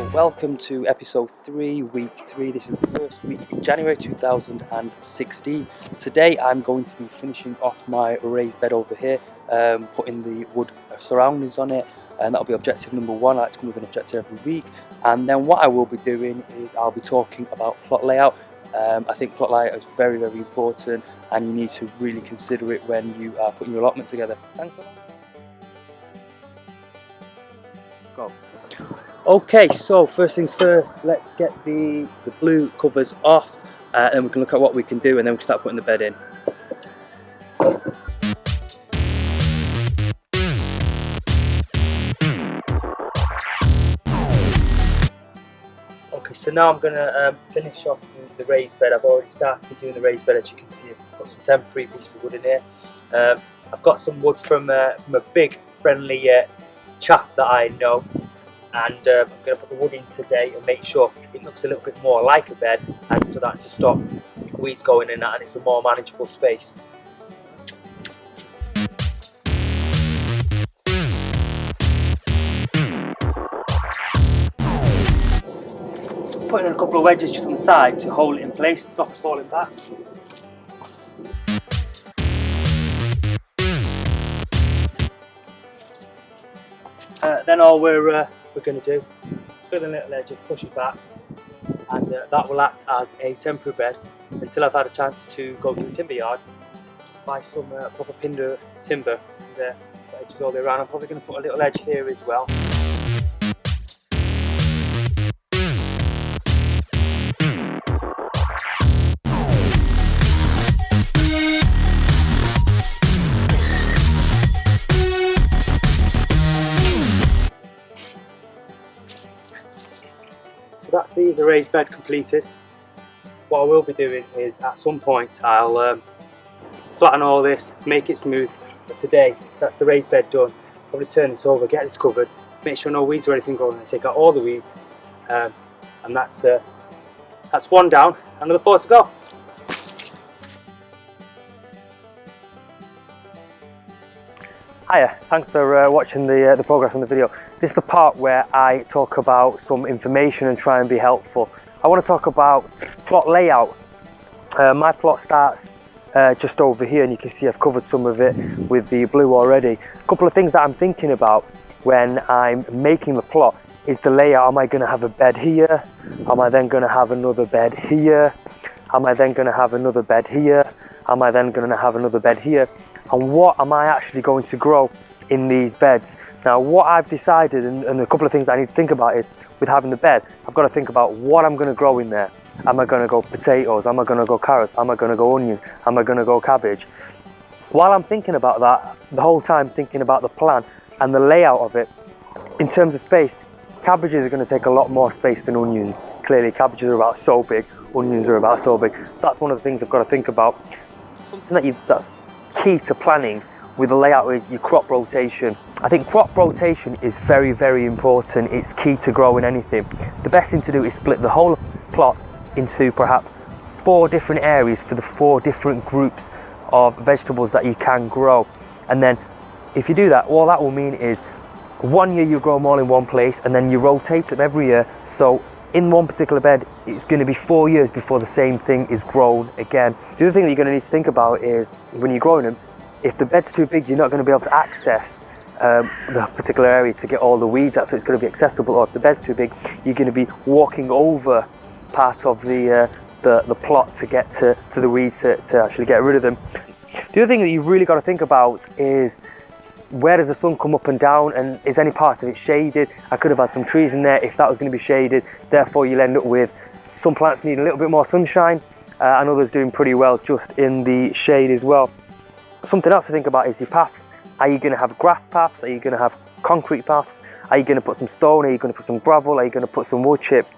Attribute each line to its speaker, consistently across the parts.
Speaker 1: So welcome to episode 3, week 3. This is the first week in January 2016. Today I'm going to be finishing off my raised bed over here, putting the wood surroundings on it, and that'll be objective number 1. I like to come with an objective every week. And then what I will be doing is I'll be talking about plot layout. I think plot layout is very, very important, and you need to really consider it when you are putting your allotment together. Thanks a lot. Go. Okay, so first things first, let's get the blue covers off, and we can look at what we can do, and then we can start putting the bed in. Okay, so now I'm going to finish off the raised bed. I've already started doing the raised bed, as you can see. I've got some temporary pieces of wood in here. I've got some wood from a big friendly chap that I know. And I'm going to put the wood in today and make sure it looks a little bit more like a bed, and so that to stop weeds going in that, and it's a more manageable space. Putting in a couple of wedges just on the side to hold it in place, stop it falling back. Then all we're going to do is fill in a little edge, just push it back, and that will act as a temporary bed until I've had a chance to go to the timber yard, buy some proper pinder timber, and edges all the way around. I'm probably going to put a little edge here as well. So that's the raised bed completed. What I will be doing is at some point I'll flatten all this, make it smooth. But today, that's the raised bed done. Probably turn this over, get this covered, make sure no weeds or anything growing, and take out all the weeds. And that's one down, another 4 to go. Hiya, thanks for watching the progress on the video. This is the part where I talk about some information and try and be helpful. I want to talk about plot layout. My plot starts just over here, and you can see I've covered some of it with the blue already. A couple of things that I'm thinking about when I'm making the plot is the layout. Am I going to have a bed here? Am I then going to have another bed here? Am I then going to have another bed here? Am I then going to have another bed here? And what am I actually going to grow in these beds? Now, what I've decided, and a couple of things that I need to think about is, with having the bed, I've got to think about what I'm going to grow in there. Am I going to go potatoes? Am I going to go carrots? Am I going to go onions? Am I going to go cabbage? While I'm thinking about that, the whole time thinking about the plan and the layout of it, in terms of space, cabbages are going to take a lot more space than onions. Clearly, cabbages are about so big, onions are about so big. That's one of the things I've got to think about. Something that's key to planning with the layout is your crop rotation. I think crop rotation is very, very important. It's key to growing anything. The best thing to do is split the whole plot into perhaps 4 different areas for the 4 different groups of vegetables that you can grow. And then if you do that, all that will mean is 1 year you grow them all in one place, and then you rotate them every year. So in one particular bed, it's going to be 4 years before the same thing is grown again. The other thing that you're going to need to think about is when you're growing them, if the bed's too big, you're not going to be able to access the particular area to get all the weeds out, so it's going to be accessible. Or if the bed's too big, you're going to be walking over part of the plot to get to the weeds to actually get rid of them. The other thing that you've really got to think about is, where does the sun come up and down, and is any part of it shaded? I could have had some trees in there if that was going to be shaded, therefore you'll end up with some plants needing a little bit more sunshine and others doing pretty well just in the shade as well. Something else to think about is your paths. Are you going to have grass paths? Are you going to have concrete paths? Are you going to put some stone? Are you going to put some gravel? Are you going to put some wood chip?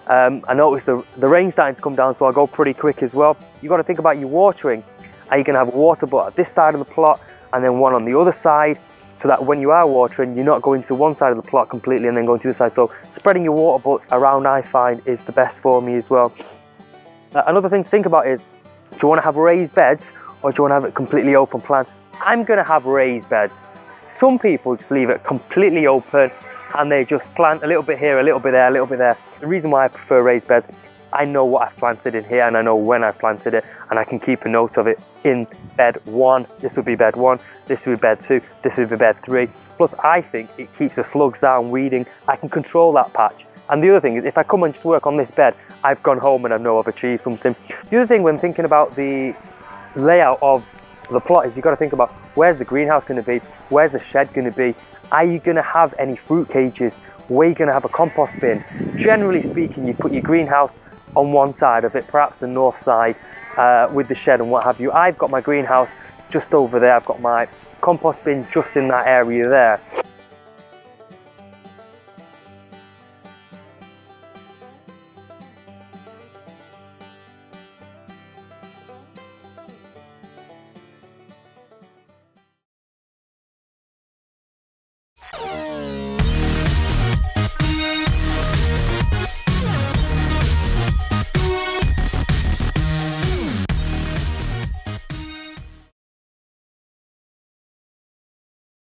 Speaker 1: I noticed the rain's starting to come down, so I'll go pretty quick as well. You've got to think about your watering. Are you going to have a water butt at this side of the plot and then one on the other side, so that when you are watering, you're not going to one side of the plot completely and then going to the other side? So spreading your water butts around, I find, is the best for me as well. Another thing to think about is, do you want to have raised beds, or do you want to have it completely open plan? I'm going to have raised beds. Some people just leave it completely open and they just plant a little bit here, a little bit there, a little bit there. The reason why I prefer raised beds, I know what I've planted in here and I know when I've planted it, and I can keep a note of it in bed 1. This would be bed 1, this would be bed 2, this would be bed 3. Plus I think it keeps the slugs down, weeding. I can control that patch. And the other thing is, if I come and just work on this bed, I've gone home and I know I've achieved something. The other thing when thinking about the layout of the plot is you've got to think about, where's the greenhouse going to be? Where's the shed going to be? Are you going to have any fruit cages? Where are you going to have a compost bin? Generally speaking, you put your greenhouse on one side of it, perhaps the north side, with the shed and what have you. I've got my greenhouse just over there. I've got my compost bin just in that area there.